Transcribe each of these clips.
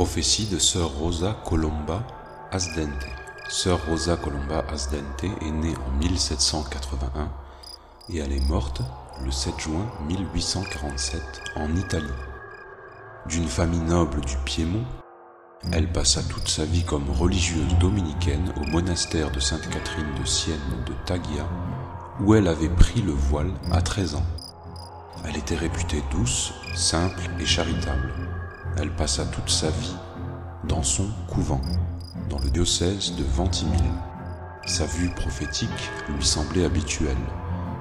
Prophétie de Sœur Rosa Colomba Asdente. Sœur Rosa Colomba Asdente est née en 1781 et elle est morte le 7 juin 1847 en Italie. D'une famille noble du Piémont, elle passa toute sa vie comme religieuse dominicaine au monastère de Sainte Catherine de Sienne de Tagia, où elle avait pris le voile à 13 ans. Elle était réputée douce, simple et charitable. Elle passa toute sa vie dans son couvent, dans le diocèse de Ventimille. Sa vue prophétique lui semblait habituelle,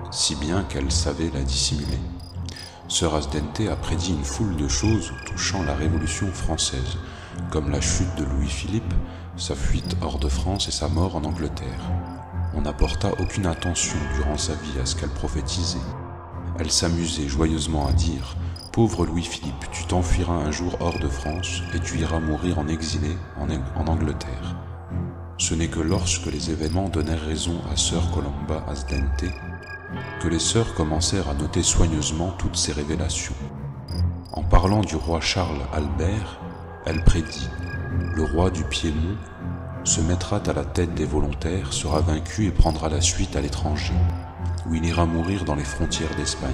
si bien qu'elle savait la dissimuler. Sœur Asdente a prédit une foule de choses touchant la Révolution française, comme la chute de Louis-Philippe, sa fuite hors de France et sa mort en Angleterre. On n'apporta aucune attention durant sa vie à ce qu'elle prophétisait. Elle s'amusait joyeusement à dire « Pauvre Louis-Philippe, tu t'enfuiras un jour hors de France et tu iras mourir en exilé en Angleterre. » Ce n'est que lorsque les événements donnèrent raison à Sœur Colomba Asdente que les sœurs commencèrent à noter soigneusement toutes ces révélations. En parlant du roi Charles Albert, elle prédit « Le roi du Piémont se mettra à la tête des volontaires, sera vaincu et prendra la suite à l'étranger, où il ira mourir dans les frontières d'Espagne.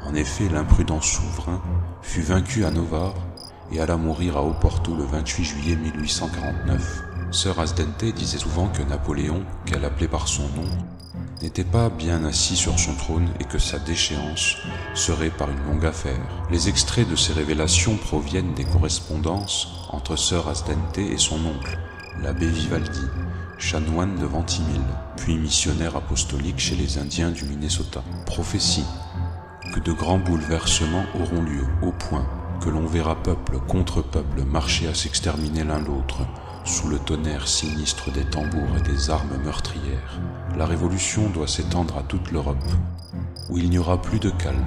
En effet, l'imprudent souverain fut vaincu à Novare et alla mourir à Oporto le 28 juillet 1849. Sœur Asdente disait souvent que Napoléon, qu'elle appelait par son nom, n'était pas bien assis sur son trône et que sa déchéance serait par une longue affaire. Les extraits de ces révélations proviennent des correspondances entre Sœur Asdente et son oncle, l'abbé Vivaldi, chanoine de Ventimille, puis missionnaire apostolique chez les Indiens du Minnesota. Prophétie que de grands bouleversements auront lieu, au point que l'on verra peuple contre peuple marcher à s'exterminer l'un l'autre, sous le tonnerre sinistre des tambours et des armes meurtrières. La révolution doit s'étendre à toute l'Europe, où il n'y aura plus de calme,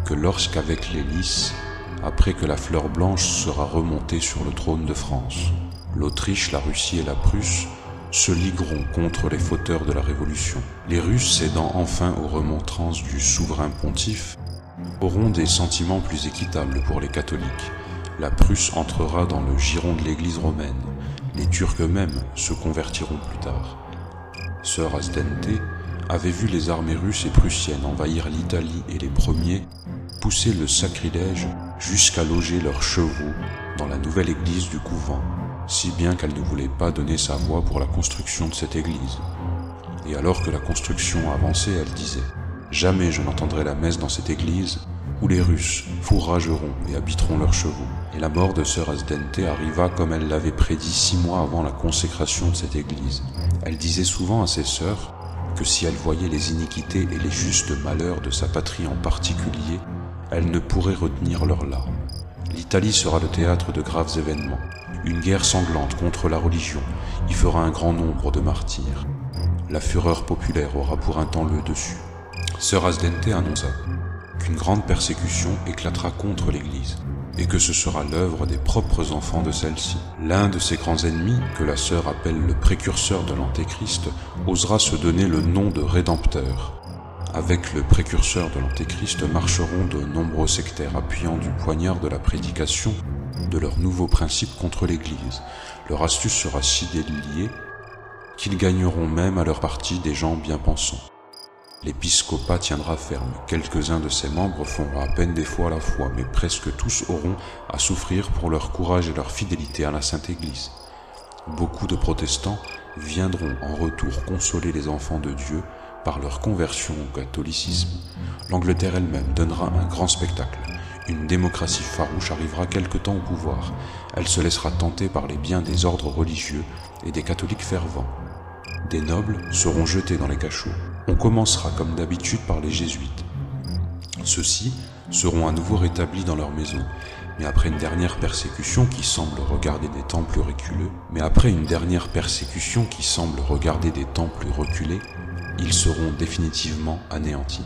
que lorsqu'avec les lys, après que la fleur blanche sera remontée sur le trône de France, l'Autriche, la Russie et la Prusse se ligueront contre les fauteurs de la Révolution. Les Russes, cédant enfin aux remontrances du souverain pontife, auront des sentiments plus équitables pour les catholiques. La Prusse entrera dans le giron de l'Église romaine. Les Turcs eux-mêmes se convertiront plus tard. Sœur Asdente avait vu les armées russes et prussiennes envahir l'Italie et les premiers pousser le sacrilège jusqu'à loger leurs chevaux dans la nouvelle église du couvent, si bien qu'elle ne voulait pas donner sa voix pour la construction de cette église. Et alors que la construction avançait, elle disait « Jamais je n'entendrai la messe dans cette église où les Russes fourrageront et habiteront leurs chevaux. » Et la mort de Sœur Asdente arriva comme elle l'avait prédit 6 mois avant la consécration de cette église. Elle disait souvent à ses sœurs que si elle voyait les iniquités et les justes malheurs de sa patrie en particulier, elle ne pourrait retenir leurs larmes. L'Italie sera le théâtre de graves événements. Une guerre sanglante contre la religion y fera un grand nombre de martyrs. La fureur populaire aura pour un temps le dessus. Sœur Asdente annonça qu'une grande persécution éclatera contre l'Église et que ce sera l'œuvre des propres enfants de celle-ci. L'un de ces grands ennemis, que la sœur appelle le précurseur de l'Antéchrist, osera se donner le nom de Rédempteur. Avec le précurseur de l'Antéchrist marcheront de nombreux sectaires appuyant du poignard de la prédication de leurs nouveaux principes contre l'Église. Leur astuce sera si déliée qu'ils gagneront même à leur parti des gens bien pensants. L'épiscopat tiendra ferme. Quelques-uns de ses membres feront à peine défaut à la foi, mais presque tous auront à souffrir pour leur courage et leur fidélité à la Sainte Église. Beaucoup de protestants viendront en retour consoler les enfants de Dieu par leur conversion au catholicisme. L'Angleterre elle-même donnera un grand spectacle. Une démocratie farouche arrivera quelque temps au pouvoir. Elle se laissera tenter par les biens des ordres religieux et des catholiques fervents. Des nobles seront jetés dans les cachots. On commencera comme d'habitude par les jésuites. Ceux-ci seront à nouveau rétablis dans leurs maisons, mais après une dernière persécution qui semble regarder des temples reculés, ils seront définitivement anéantis.